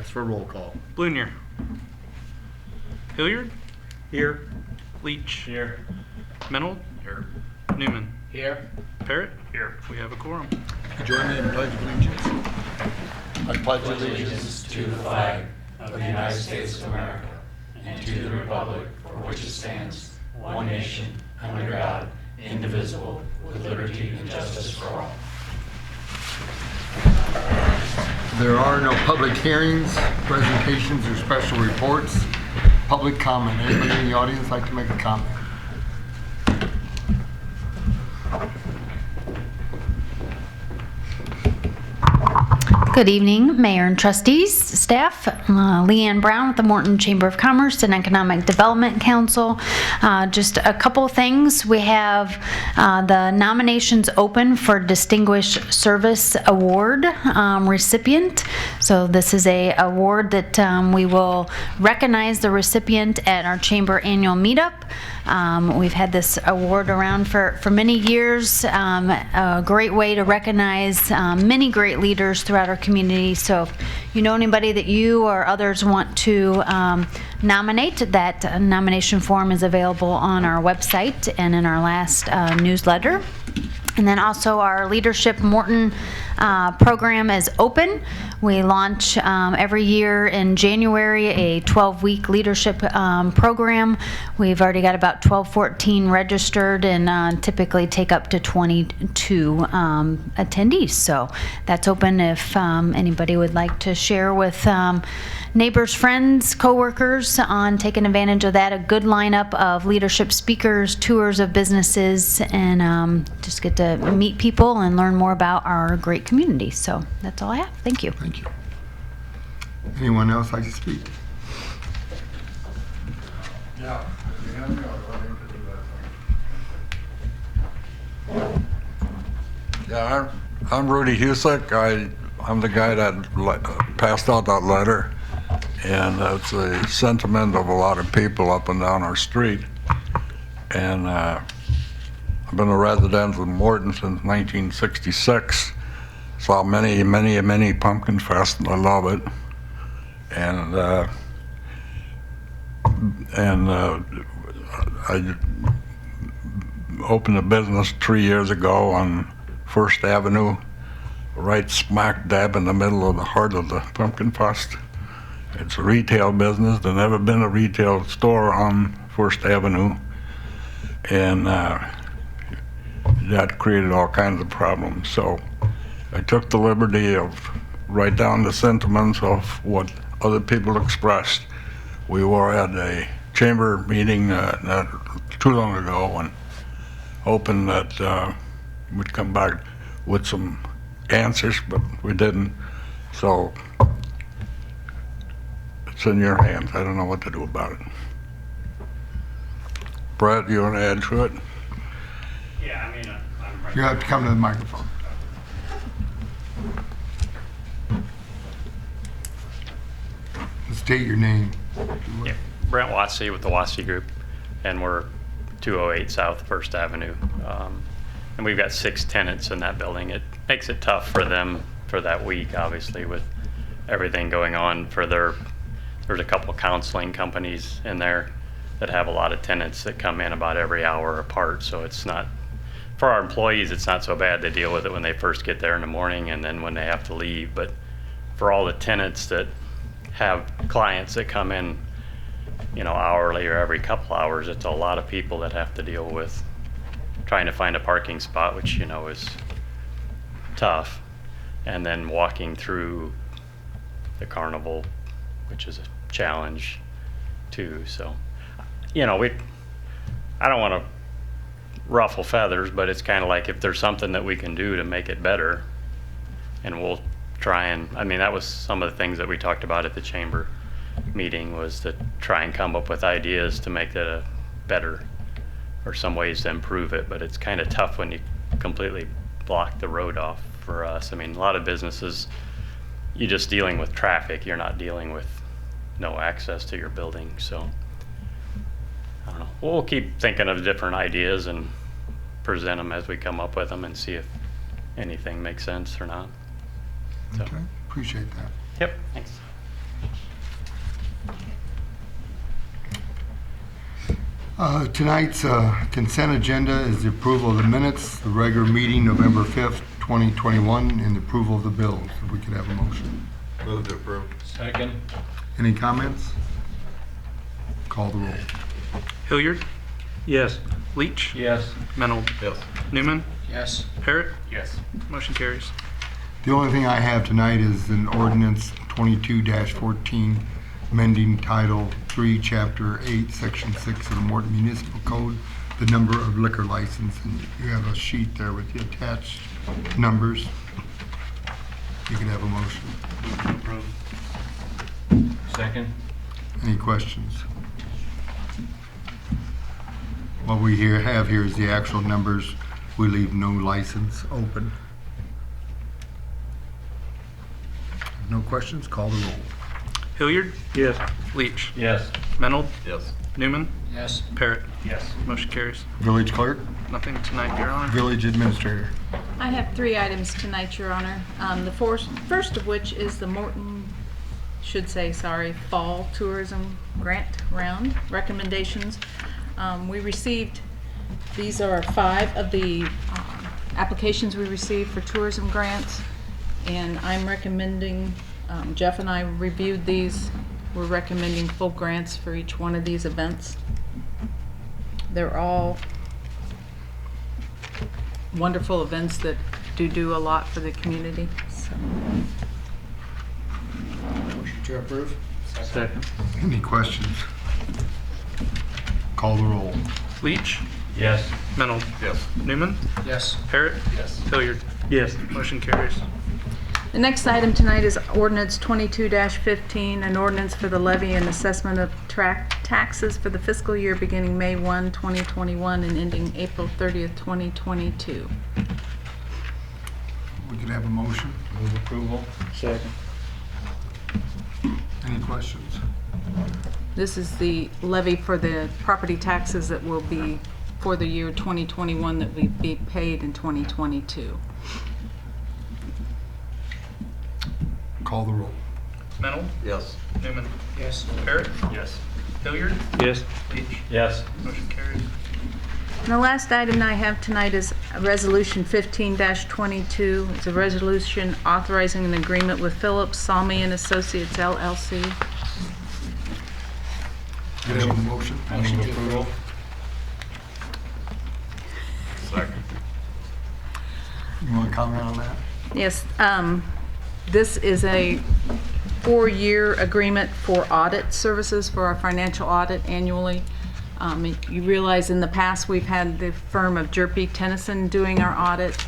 Yes, for roll call. Blunier. Hilliard. Here. Leach. Here. Menold. Here. Newman. Here. Parrott. Here. We have a quorum. Join me in pledge of allegiance. I pledge allegiance to the flag of the United States of America and to the republic for which it stands, one nation, under God, indivisible, with liberty and justice for all. There are no public hearings, presentations, or special reports. Public comment. Anybody in the audience like to make a comment? Good evening, Mayor and trustees, staff. Leanne Brown with the Morton Chamber of Commerce and Economic Development Council. Just a couple of things. We have the nominations open for Distinguished Service Award recipient. So this is a award that we will recognize the recipient at our chamber annual meetup. We've had this award around for many years. A great way to recognize many great leaders throughout our community. So if you know anybody that you or others want to nominate, that nomination form is available on our website and in our last newsletter. And then also our Leadership Morton program is open. We launch every year in January a 12-week leadership program. We've already got about 14 registered and typically take up to 22 attendees. So that's open if anybody would like to share with neighbors, friends, coworkers on taking advantage of that. A good lineup of leadership speakers, tours of businesses, and just get to meet people and learn more about our great community. So that's all I have. Thank you. Thank you. Anyone else like to speak? Yeah. Yeah, I'm Rudy Husick. I'm the guy that passed out that letter, and it's a sentiment of a lot of people up and down our street. And I've been a resident of Morton since 1966. Saw many Pumpkin Fest, and I love it. And I opened a business 3 years ago on First Avenue, right smack dab in the middle of the heart of the Pumpkin Fest. It's a retail business. There's never been a retail store on First Avenue, and that created all kinds of problems. So I took the liberty of write down the sentiments of what other people expressed. We were at a chamber meeting not too long ago and hoping that we'd come back with some answers, but we didn't. So it's in your hands. I don't know what to do about it. Brett, you want to add to it? Yeah, I mean, I'm right. You have to come to the microphone. State your name. Yeah, Brent Watsey with the Watsey Group, and we're 208 South First Avenue. And we've got 6 tenants in that building. It makes it tough for them for that week, obviously, with everything going on for there's a couple counseling companies in there that have a lot of tenants that come in about every hour apart. So it's not, for our employees, it's not so bad. They deal with it when they first get there in the morning and then when they have to leave. But for all the tenants that have clients that come in, you know, hourly or every couple hours, it's a lot of people that have to deal with trying to find a parking spot, which, you know, is tough, and then walking through the carnival, which is a challenge too. So, you know, I don't want to ruffle feathers, but it's kind of like if there's something that we can do to make it better, and we'll try. And I mean, that was some of the things that we talked about at the chamber meeting, was to try and come up with ideas to make that a better, or some ways to improve it. But it's kind of tough when you completely block the road off for us. I mean, a lot of businesses, you're just dealing with traffic. You're not dealing with no access to your building. So I don't know. We'll keep thinking of different ideas and present them as we come up with them and see if anything makes sense or not. So. Okay, appreciate that. Yep, thanks. Tonight's consent agenda is the approval of the minutes, the regular meeting November 5th, 2021, and the approval of the bills. If we could have a motion. Move to approve. Second. Any comments? Call the roll. Hilliard, Yes. Leach, Yes. Mennel, Yes. Newman, Yes. Parrot. Yes. Motion carries. The only thing I have tonight is an ordinance 22-14, amending Title 3, Chapter 8, Section 6 of the Morton Municipal Code, the number of liquor license. And you have a sheet there with the attached numbers. You can have a motion. Move to approve. Second. Any questions? What we have here is the actual numbers. We leave no license open. No questions? Call the roll. Hilliard, Yes. Leach, Yes. Mennel, Yes. Newman, Yes. Parrot. Yes. Motion carries. Village clerk, Nothing tonight, Your Honor. village administrator. I have 3 items tonight, Your Honor. The first of which is the Morton, Fall Tourism Grant Round recommendations. We received, these are 5 of the applications we received for tourism grants, and I'm recommending, Jeff and I reviewed these, we're recommending full grants for each one of these events. They're all wonderful events that do a lot for the community. So. Motion to approve. Second. Any questions? Call the roll. Leach, Yes. Mennel, Yes. Newman, Yes. Parrot. Yes. Hilliard. Yes. Motion carries. The next item tonight is ordinance 22-15, an ordinance for the levy and assessment of taxes for the fiscal year beginning May 1, 2021 and ending April 30th, 2022. We could have a motion. Move approval. Second. Any questions? This is the levy for the property taxes that will be for the year 2021 that will be paid in 2022. Call the roll. Mennel, Yes. Newman, Yes. Parrot. Yes. Hilliard, Yes. Leach. Yes. Motion carries. And the last item I have tonight is Resolution 15-22. It's a resolution authorizing an agreement with Phillips, Salmi and Associates LLC. Could I have a motion? Motion to approve. Second. You want to comment on that? Yes, this is a 4-year agreement for audit services for our financial audit annually. You realize in the past, we've had the firm of Jerpy Tennyson doing our audit.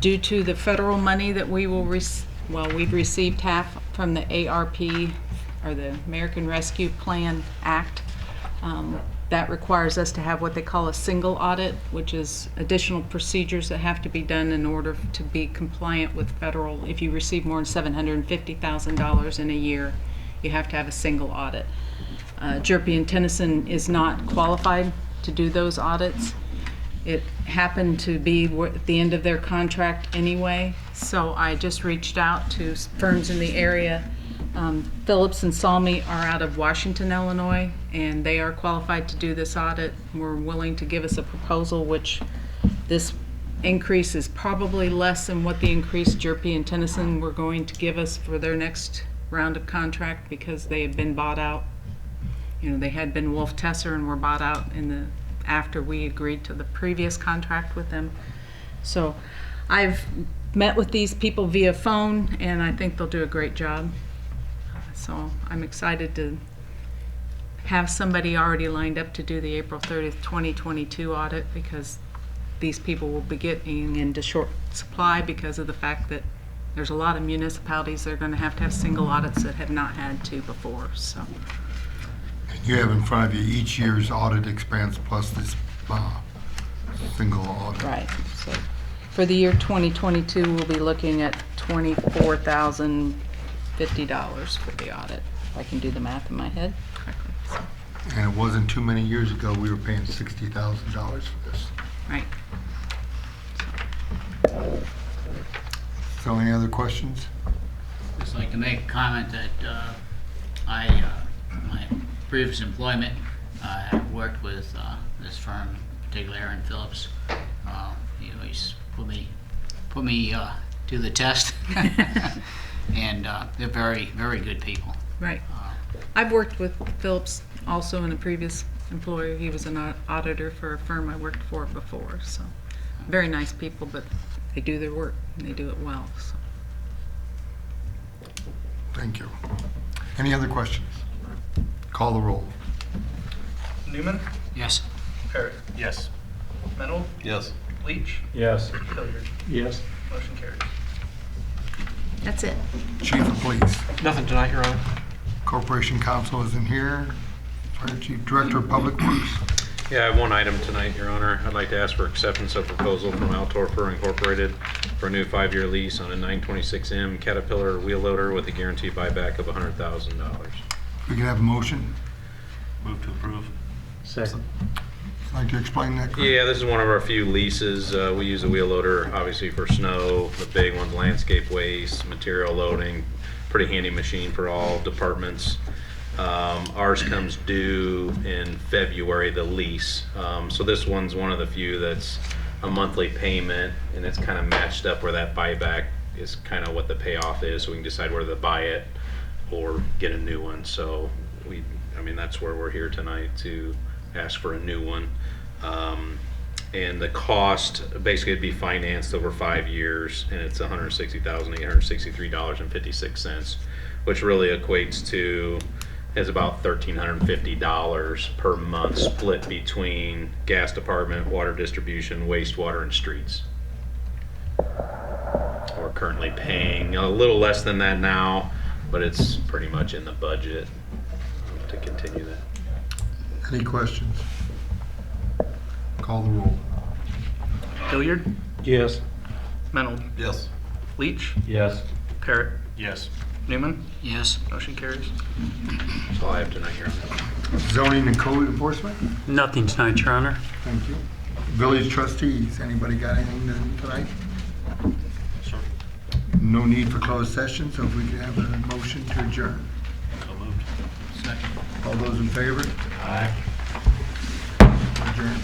Due to the federal money that we will, we've received half from the ARP, or the American Rescue Plan Act. That requires us to have what they call a single audit, which is additional procedures that have to be done in order to be compliant with federal. If you receive more than $750,000 in a year, you have to have a single audit. Jerpy and Tennyson is not qualified to do those audits. It happened to be at the end of their contract anyway, so I just reached out to firms in the area. Phillips and Salmi are out of Washington, Illinois, and they are qualified to do this audit. We're willing to give us a proposal, which this increase is probably less than what the increase Jerpy and Tennyson were going to give us for their next round of contract, because they have been bought out. You know, they had been Wolf Tesser and were bought out after we agreed to the previous contract with them. So I've met with these people via phone, and I think they'll do a great job. So I'm excited to have somebody already lined up to do the April 30th, 2022 audit, because these people will be getting into short supply because of the fact that there's a lot of municipalities that are going to have single audits that have not had to before. So. You have in front of you each year's audit expense plus this single audit. Right. So for the year 2022, we'll be looking at $24,050 for the audit, if I can do the math in my head correctly. So, And it wasn't too many years ago, we were paying $60,000 for this. right. So any other questions? Just like to make a comment that my previous employment, I've worked with this firm, particularly Aaron Phillips. He's put me to the test, and they're very, very good people. Right. I've worked with Phillips also in a previous employer. He was an auditor for a firm I worked for before, so very nice people, but they do their work and they do it well. So. Thank you. Any other questions? Call the roll. Newman. Yes. Parrot. Yes. Mennel. Yes. Leach. Yes. Hilliard. Yes. Motion carries. That's it. Chief of Police. Nothing tonight, Your Honor. Corporation Counsel isn't here. Fire Chief, Director of Public Works. Yeah, I have one item tonight, Your Honor. I'd like to ask for acceptance of proposal from Altorfer Incorporated for a new 5-year lease on a 926M Caterpillar wheel loader with a guaranteed buyback of $100,000. We can have a motion. Move to approve. Second. Like to explain that, Chris? Yeah, this is one of our few leases. We use a wheel loader, obviously, for snow, the big ones, landscape waste, material loading. Pretty handy machine for all departments. Ours comes due in February, the lease. So this one's one of the few that's a monthly payment, and it's kind of matched up where that buyback is kind of what the payoff is, so we can decide whether to buy it or get a new one. So that's where we're here tonight, to ask for a new one. And the cost, basically it'd be financed over 5 years, and it's $160,863.56, which really equates to, is about $1,350 per month, split between gas department, water distribution, wastewater, and streets. We're currently paying a little less than that now, but it's pretty much in the budget to continue that. Any questions? Call the roll. Hilliard. Yes. Mennel. Yes. Leach. Yes. Parrot. Yes. Newman. Yes. Motion carries. That's all I have tonight, Your Honor. Zoning and Code Enforcement. Nothing tonight, Your Honor. Thank you. Village Trustees, anybody got anything tonight? Sir. No need for closed session, so if we could have a motion to adjourn. So moved. Second. All those in favor? Aye. Adjourn.